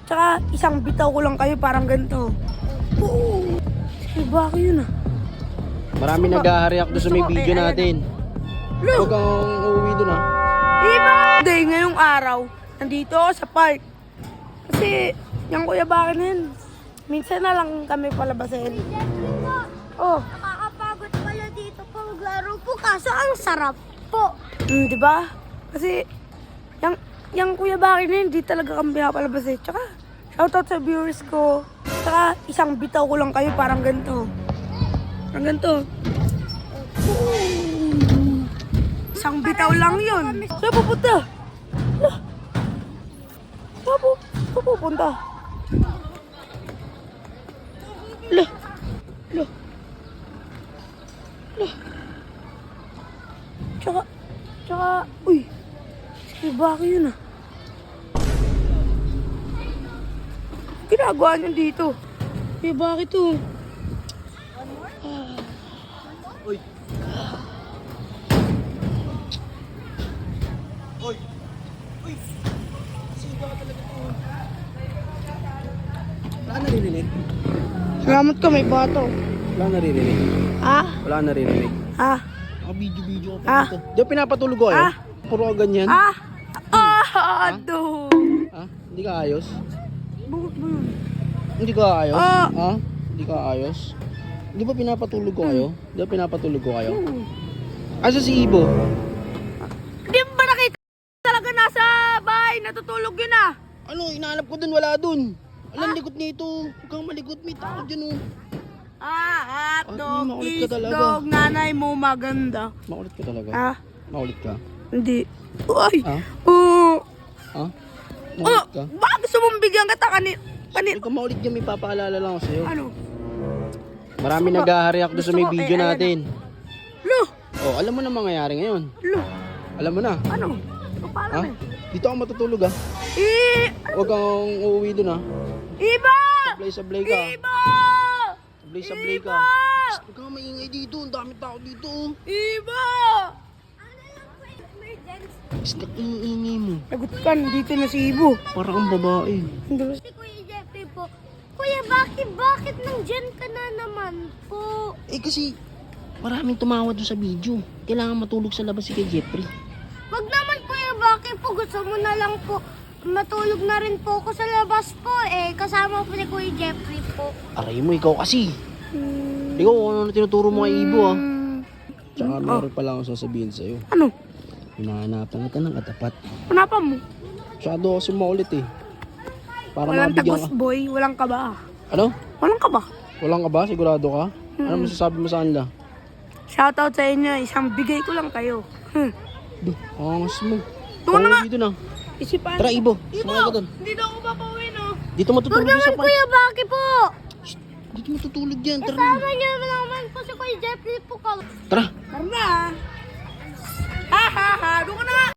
Tsaka isang bitaw ko lang kayo, parang ganito. Oo. Iba ko yun ah. Marami nag-a-react doon sa may video natin. Huwag kang uuwi doon ah. Iba! Hindi, ngayong araw, nandito ako sa park. Kasi, yung Kuya Baki na yun, minsan na lang kami palabasin. Oh. Nakakapagod pala dito pang laro po, kaso ang sarap po. Diba? Kasi, yung Kuya Baki na yun, di talaga kami pinapalabasin. Tsaka, shoutout sa viewers ko. Tsaka, isang bitaw ko lang kayo, parang ganito. Parang ganito. Isang bitaw lang yun. Saan pupunta? Saan pupunta? Lah. Tsaka, uy. Si Baki yun ah. Ginagawa niyo dito. Si Baki to. Uy. Uy. Uy. Siga ka talaga to. Wala naririnig. Salamat ka, may bato. Wala naririnig. Ha? Wala naririnig. Ha? Video ka Ah. pa dito. Di ba pinapatulog ko kayo? Ah. Puro ka ganyan. Ha? Ado. Ha? Hindi ka ayos? Bukod mo yun. Hindi ka ayos? Ah. Ha? Hindi ka ayos? Di ba pinapatulog ko kayo? Di ba pinapatulog ko kayo? Asa si Ibo? Di ba nakita talaga nasa bahay? Natutulog yun ah. Ano, inaanap ko dun, wala dun. Alam, likot nito. Huwag kang malikot, may tao dyan oh. Hotdog, makulit ka talaga. isdog, nanay mo maganda. Makulit ka talaga. Ha? Makulit ka. Hindi. Uy. Ha? Oo. Ha? Makulit ka? Baka gusto mong bigyan kita Huwag kang makulit dyan, may papaalala lang ako sa'yo. Ano? Marami Gusto ba- nag-a-react doon sa may gusto ko, video ayan natin. Lo. Oh, alam mo na mangyayari ngayon. Lo. Alam mo na. Ano? Paano Ha? eh? Dito ako matutulog ah. Huwag kang uuwi dun ah. Iba! Sablay-sablay ka. Iba! Sablay-sablay ka. Iba! Shh, huwag kang maingay dito. Ang dami tao dito oh. Iba! Shh, iingay mo. Lagot ka, dito na si Ibo. Para kang babae. Si Kuya Jeffrey po, Kuya bakit nandyan ka na naman po? Eh kasi, maraming tumawa doon sa video. Kailangan matulog sa labas si kay Jeffrey. Wag naman Kuya Baki po, gusto mo na lang po. Matulog na rin po ako sa labas po eh. Kasama po ni Kuya Jeffrey po. Aray mo, ikaw kasi. Ikaw, ano tinuturo mo kay Ibo ah. Tsaka meron pala akong sasabihin sa'yo. Ano? Hinahanapan kita ng katapat. Hanapan mo. Masyado kasi maulit eh. Para Walang mabigyan tagos, ka. boy. Walang kaba. Ano? Walang kaba. Walang ka ba? Sigurado ka? Ano masasabi mo sa kanila? Shoutout sa inyo. Isang bigay ko lang kayo. Duh, angas mo. Doon na nga. Dito na. Isipan. Tara, Ibo. Sumakay ka doon. Dito ako papauwi, no? Dito matutulog Wag yan sa naman pan. Kuya Baki po. Dito matutulog yan. Tara. Kasama niyo naman po si Kuya Jeffrey po. Tara. Tara na. Ha ha ha. Doon ka na nga.